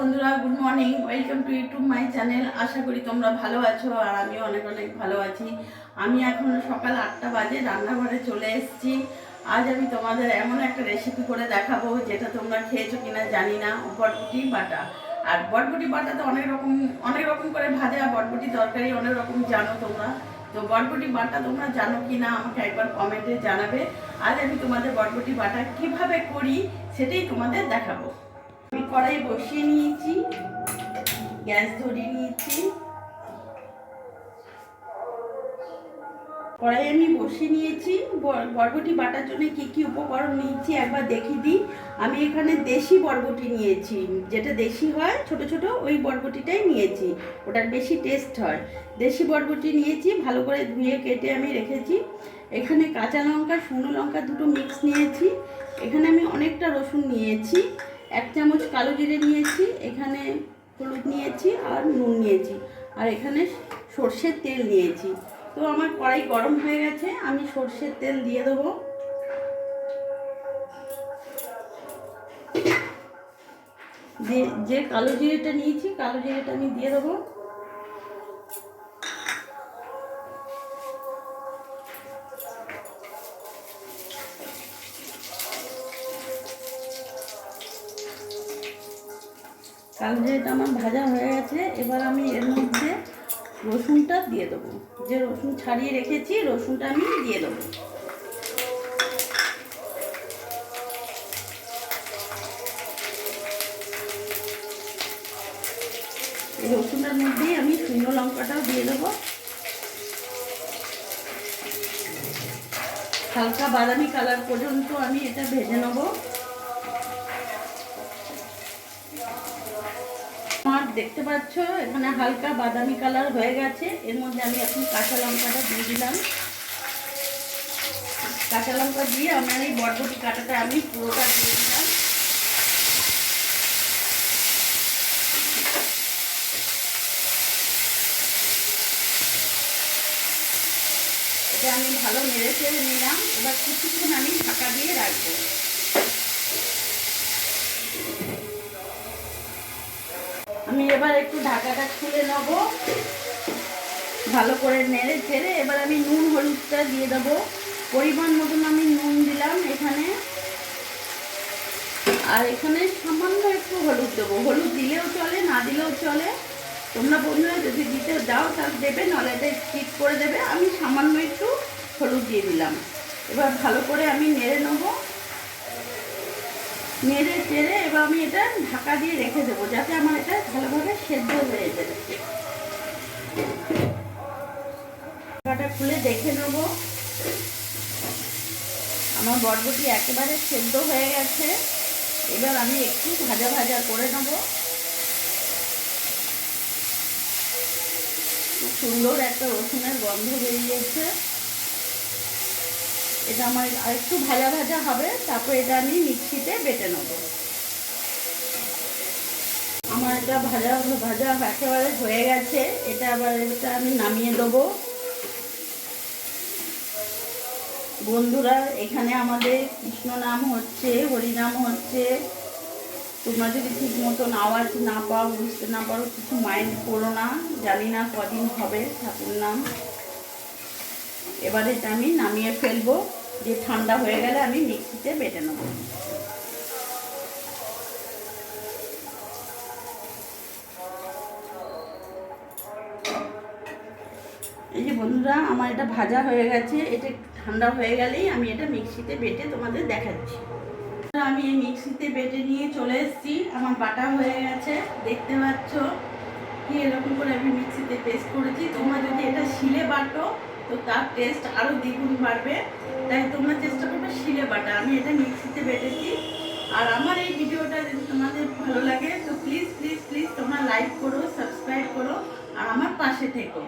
বন্ধুরা, good morning. Welcome to YouTube my channel. আশা করি তোমরা ভালো আছো আর আমিও অনেক অনেক ভালো আছি। আমি এখন সকাল 8টা বাজে রান্নাঘরে চলে এসেছি। আজ আমি তোমাদের এমন একটা রেসিপি করে দেখাবো যেটা তোমরা খেয়েছো কিনা জানি না। বটবটি বাটা। আর বটবটি বাটা তো অনেক রকম করে ভাজা, বটবটি তরকারি অনেক রকম জানো তোমরা। তো বটবটি বাটা তোমরা জানো কিনা আমাকে একবার কমেন্টে জানাবে। আজ আমি তোমাদের বটবটি বাটা কিভাবে করি সেটাই তোমাদের দেখাবো। আমি কড়াই বসিয়ে নিয়েছি, গ্যাস ধরিয়ে নিয়েছি। কড়াই আমি বসিয়ে নিয়েছি। বরবটি বাটার জন্য কি কি উপকরণ নিয়েছি একবার দেখিয়ে দিই। আমি এখানে দেশি বরবটি নিয়েছি, যেটা দেশি হয় ছোট ছোট, ওই বরবটিটাই নিয়েছি, ওটার বেশি টেস্ট হয়। দেশি বরবটি নিয়েছি, ভালো করে ধুয়ে কেটে আমি রেখেছি। এখানে কাঁচা লঙ্কা, শুকনো লঙ্কা দুটো মিক্স নিয়েছি। এখানে আমি অনেকটা রসুন নিয়েছি, 1 চামচ কালো জিরে নিয়েছি, এখানে হলুদ নিয়েছি আর নুন নিয়েছি, আর এখানে সর্ষের তেল নিয়েছি। তো আমার কড়াই গরম হয়ে গেছে, আমি সর্ষের তেল দিয়ে দেবো। যে কালো জিরেটা নিয়েছি, কালো জিরেটা আমি দিয়ে দেবো। কালো জিরেটা আমার ভাজা হয়ে গেছে। এবার আমি এর মধ্যে রসুনটা দিয়ে দেবো। যে রসুন ছাড়িয়ে রেখেছি, রসুনটা আমি দিয়ে দেবো। এই রসুনটার মধ্যেই আমি শুকনো লঙ্কাটাও দিয়ে দেবো। হালকা বাদামি কালার পর্যন্ত আমি এটা ভেজে নেব। আমার দেখতে পাচ্ছ এখানে হালকা বাদামি কালার হয়ে গেছে। এর মধ্যে আমি এখন কাঁচা লঙ্কাটা দিয়ে দিলাম। কাঁচা লঙ্কা দিয়ে আমার এই বরবটি কাটাটা আমি পুরোটা দিয়ে দিলাম। এটা আমি ভালো নেড়ে চেড়ে নিলাম। এবার কিছুক্ষণ আমি ঢাকা দিয়ে রাখবো। আমি এবার একটু ঢাকাটা খুলে নেব, ভালো করে নেড়ে চেড়ে। এবার আমি নুন হলুদটা দিয়ে দেবো। পরিমাণ মতন আমি নুন দিলাম এখানে, আর এখানে সামান্য একটু হলুদ দেবো। হলুদ দিলেও চলে, না দিলেও চলে। তোমরা বন্ধুরা যদি দিতে দাও তাহলে দেবে, নাহলে এটা স্কিপ করে দেবে। আমি সামান্য একটু হলুদ দিয়ে দিলাম। এবার ভালো করে আমি নেড়ে নেব। নেড়ে চেড়ে এবার আমি এটা ঢাকা দিয়ে রেখে দেবো, যাতে আমার এটা ভালোভাবে সেদ্ধ হয়ে যাবে। ঢাকাটা খুলে দেখে নেব। আমার বরবটি একেবারে সেদ্ধ হয়ে গেছে। এবার আমি একটু ভাজা ভাজা করে নেব। খুব সুন্দর একটা রসুনের গন্ধ বেরিয়েছে। এটা আমার আরেকটু ভাজা ভাজা হবে, তারপর এটা আমি মিক্সিতে বেটে নেব। আমার এটা ভাজা ভাজা একেবারে হয়ে গেছে। এটা আমি নামিয়ে দেবো। বন্ধুরা, এখানে আমাদের কৃষ্ণ নাম হচ্ছে, হরিনাম হচ্ছে। তোমরা যদি ঠিক মতন আওয়াজ না পাও, বুঝতে না পারো, কিছু মাইন্ড করো না। জানি না কদিন হবে ঠাকুর নাম। এবার এটা আমি নামিয়ে ফেলবো, যে ঠান্ডা হয়ে গেলে আমি মিক্সিতে বেটে নেব। এই যে বন্ধুরা, আমার এটা ভাজা হয়ে গেছে। এটা ঠান্ডা হয়ে গেলেই আমি এটা মিক্সিতে বেটে তোমাদের দেখাচ্ছি। আমি এই মিক্সিতে বেটে নিয়ে চলে এসেছি। আমার বাটা হয়ে গেছে, দেখতে পাচ্ছ কি এরকম করে আমি মিক্সিতে পেস্ট করেছি। তোমরা যদি এটা শিলে বাটো তো তার টেস্ট আরও দ্বিগুণ বাড়বে। তাই তোমরা চেষ্টা করবে শিলে বাটা। আমি এটা মিক্সিতে বেটেছি। আর আমার এই ভিডিওটা যদি তোমাদের ভালো লাগে তো প্লিজ প্লিজ প্লিজ তোমরা লাইক করো, সাবস্ক্রাইব করো আর আমার পাশে থেকো।